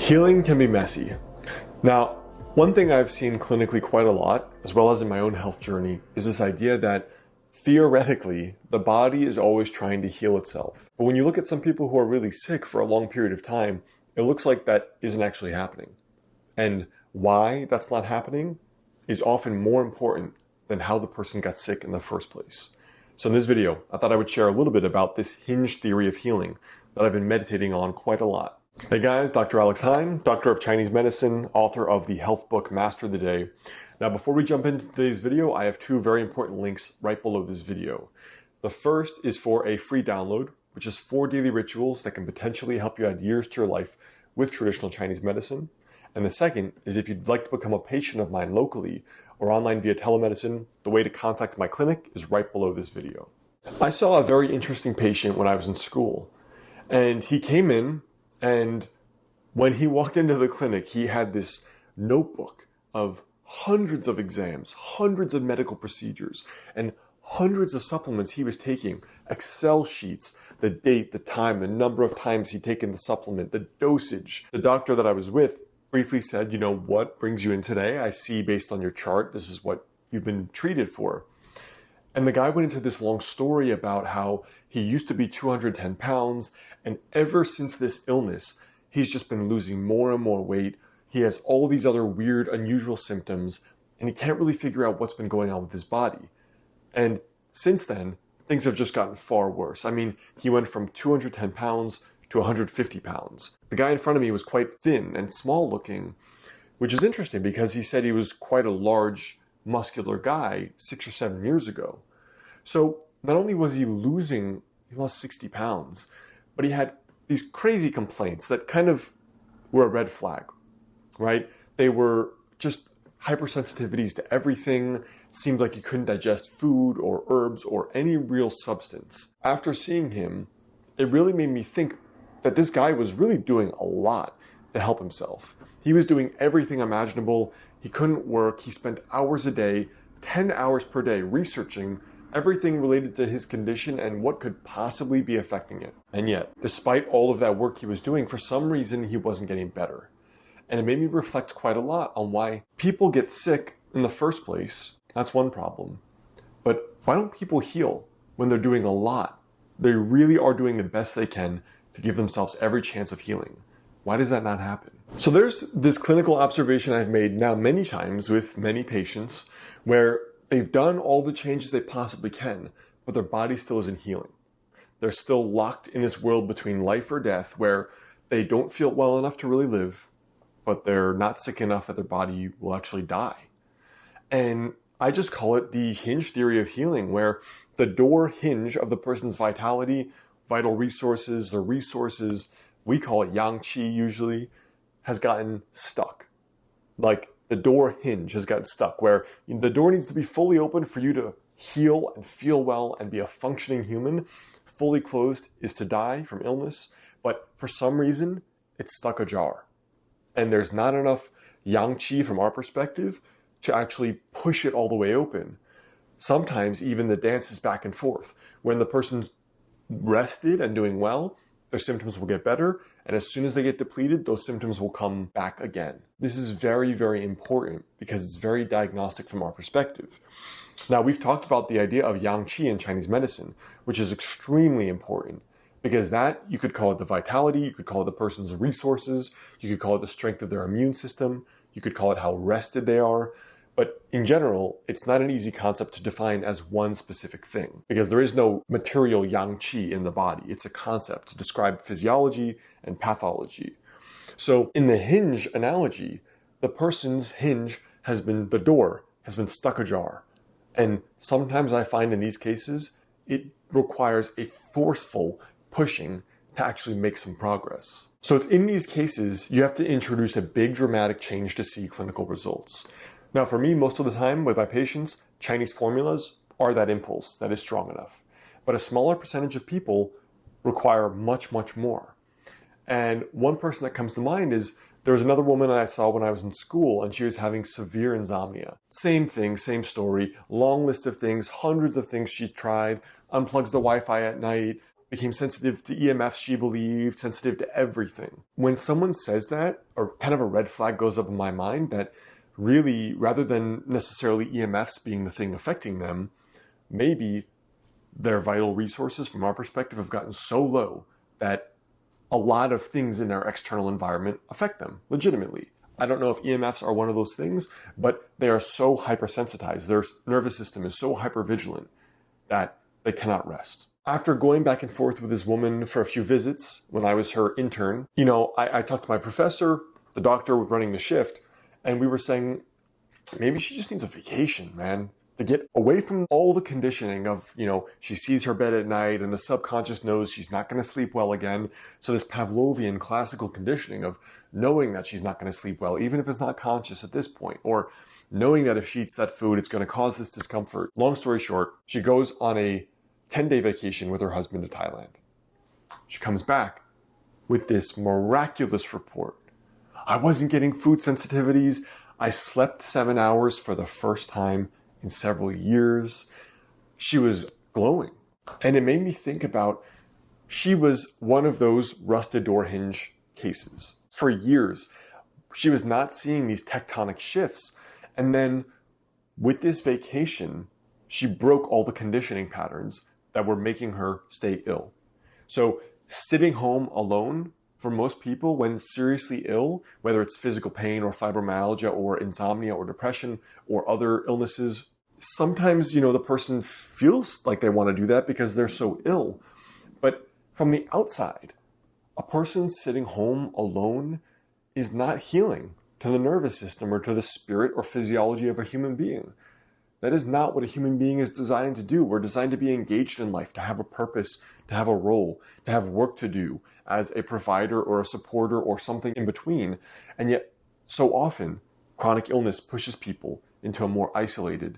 Healing can be messy. Now, one thing I've seen clinically quite a lot, as well as in my own health journey, is this idea that theoretically, the body is always trying to heal itself. But when you look at some people who are really sick for a long period of time, it looks like that isn't actually happening. And why that's not happening is often more important than how the person got sick in the first place. So in this video, I thought I would share a little bit about this Hinge theory of healing that I've been meditating on quite a lot. Hey guys, Dr. Alex Heyne, Doctor of Chinese Medicine, author of the health book Master the Day. Now before we jump into today's video, I have two very important links right below this video. The first is for a free download, which is 4 daily rituals that can potentially help you add years to your life with traditional Chinese medicine. And the second is if you'd like to become a patient of mine locally or online via telemedicine, the way to contact my clinic is right below this video. I saw a very interesting patient when I was in school, and he came in, and when he walked into the clinic, he had this notebook of hundreds of exams, hundreds of medical procedures, and hundreds of supplements he was taking, Excel sheets, the date, the time, the number of times he'd taken the supplement, the dosage. The doctor that I was with briefly said, you know, what brings you in today? I see based on your chart, this is what you've been treated for. And the guy went into this long story about how he used to be 210 pounds, and ever since this illness, he's just been losing more and more weight. He has all these other weird, unusual symptoms, and he can't really figure out what's been going on with his body. And since then, things have just gotten far worse. I mean, he went from 210 pounds to 150 pounds. The guy in front of me was quite thin and small looking, which is interesting because he said he was quite a large, muscular guy 6 or 7 years ago. So not only was he lost 60 pounds, but he had these crazy complaints that kind of were a red flag, right? They were just hypersensitivities to everything. It seemed like he couldn't digest food or herbs or any real substance. After seeing him, it really made me think that this guy was really doing a lot to help himself. He was doing everything imaginable. He couldn't work. He spent hours a day, 10 hours per day, researching everything related to his condition and what could possibly be affecting it. And yet, despite all of that work he was doing, for some reason, he wasn't getting better. And it made me reflect quite a lot on why people get sick in the first place. That's one problem. But why don't people heal when they're doing a lot? They really are doing the best they can to give themselves every chance of healing. Why does that not happen? So there's this clinical observation I've made now many times with many patients where they've done all the changes they possibly can, but their body still isn't healing. They're still locked in this world between life or death where they don't feel well enough to really live, but they're not sick enough that their body will actually die. And I just call it the Hinge theory of healing, where the door hinge of the person's vitality, vital resources, the resources, we call it yang qi usually, has gotten stuck. Like the door hinge has gotten stuck, where the door needs to be fully open for you to heal and feel well and be a functioning human. Fully closed is to die from illness, but for some reason, it's stuck ajar. And there's not enough yang qi from our perspective to actually push it all the way open. Sometimes even the dance is back and forth. When the person's rested and doing well, their symptoms will get better, and as soon as they get depleted, those symptoms will come back again. This is very, very important because it's very diagnostic from our perspective. Now, we've talked about the idea of yang qi in Chinese medicine, which is extremely important because that, you could call it the vitality, you could call it the person's resources, you could call it the strength of their immune system, you could call it how rested they are. But in general, it's not an easy concept to define as one specific thing because there is no material yang qi in the body. It's a concept to describe physiology and pathology. So in the hinge analogy, the person's hinge the door has been stuck ajar. And sometimes I find in these cases, it requires a forceful pushing to actually make some progress. So it's in these cases, you have to introduce a big dramatic change to see clinical results. Now, for me, most of the time with my patients, Chinese formulas are that impulse that is strong enough. But a smaller percentage of people require much, much more. And one person that comes to mind is there was another woman I saw when I was in school, and she was having severe insomnia. Same thing, same story, long list of things, hundreds of things she's tried, unplugs the Wi-Fi at night, became sensitive to EMFs, she believed, sensitive to everything. When someone says that, or kind of a red flag goes up in my mind that really, rather than necessarily EMFs being the thing affecting them, maybe their vital resources from our perspective have gotten so low that a lot of things in their external environment affect them legitimately. I don't know if EMFs are one of those things, but they are so hypersensitized. Their nervous system is so hypervigilant that they cannot rest. After going back and forth with this woman for a few visits when I was her intern, I talked to my professor, the doctor running the shift, and we were saying, maybe she just needs a vacation, man. To get away from all the conditioning of, she sees her bed at night and the subconscious knows she's not going to sleep well again. So this Pavlovian classical conditioning of knowing that she's not going to sleep well, even if it's not conscious at this point, or knowing that if she eats that food, it's going to cause this discomfort. Long story short, she goes on a 10-day vacation with her husband to Thailand. She comes back with this miraculous report. I wasn't getting food sensitivities. I slept 7 hours for the first time in several years. She was glowing. And it made me think about, she was one of those rusted door hinge cases. For years, she was not seeing these tectonic shifts. And then with this vacation, she broke all the conditioning patterns that were making her stay ill. So sitting home alone, for most people, when seriously ill, whether it's physical pain or fibromyalgia or insomnia or depression or other illnesses, sometimes, the person feels like they want to do that because they're so ill. But from the outside, a person sitting home alone is not healing to the nervous system or to the spirit or physiology of a human being. That is not what a human being is designed to do. We're designed to be engaged in life, to have a purpose, to have a role, to have work to do as a provider or a supporter or something in between. And yet, so often, chronic illness pushes people into a more isolated,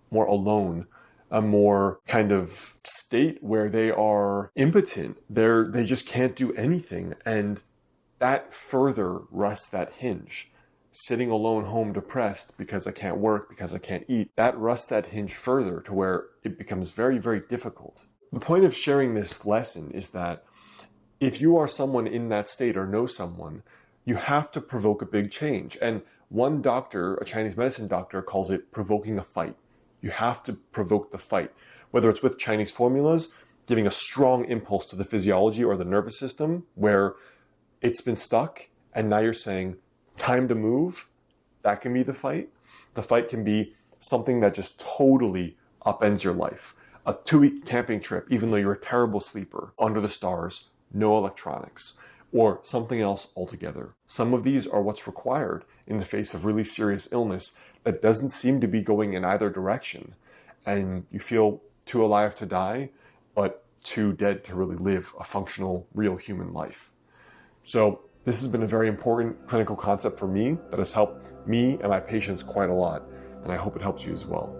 more alone, a more kind of state where they are impotent. They just can't do anything. And that further rusts that hinge. Sitting alone home depressed because I can't work, because I can't eat, that rusts that hinge further to where it becomes very, very difficult. The point of sharing this lesson is that if you are someone in that state or know someone, you have to provoke a big change. And one doctor, a Chinese medicine doctor, calls it provoking a fight. You have to provoke the fight, whether it's with Chinese formulas, giving a strong impulse to the physiology or the nervous system where it's been stuck and now you're saying, time to move. That can be the fight. The fight can be something that just totally upends your life. A 2-week camping trip, even though you're a terrible sleeper, under the stars, no electronics, or something else altogether. Some of these are what's required in the face of really serious illness that doesn't seem to be going in either direction. And you feel too alive to die, but too dead to really live a functional, real human life. So this has been a very important clinical concept for me that has helped me and my patients quite a lot, and I hope it helps you as well.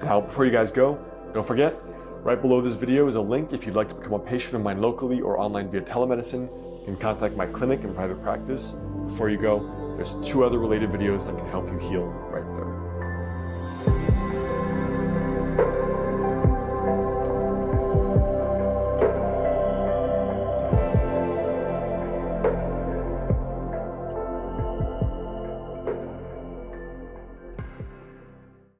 Now, before you guys go, don't forget, right below this video is a link if you'd like to become a patient of mine locally or online via telemedicine. You can contact my clinic and private practice. Before you go, there's 2 other related videos that can help you heal right there.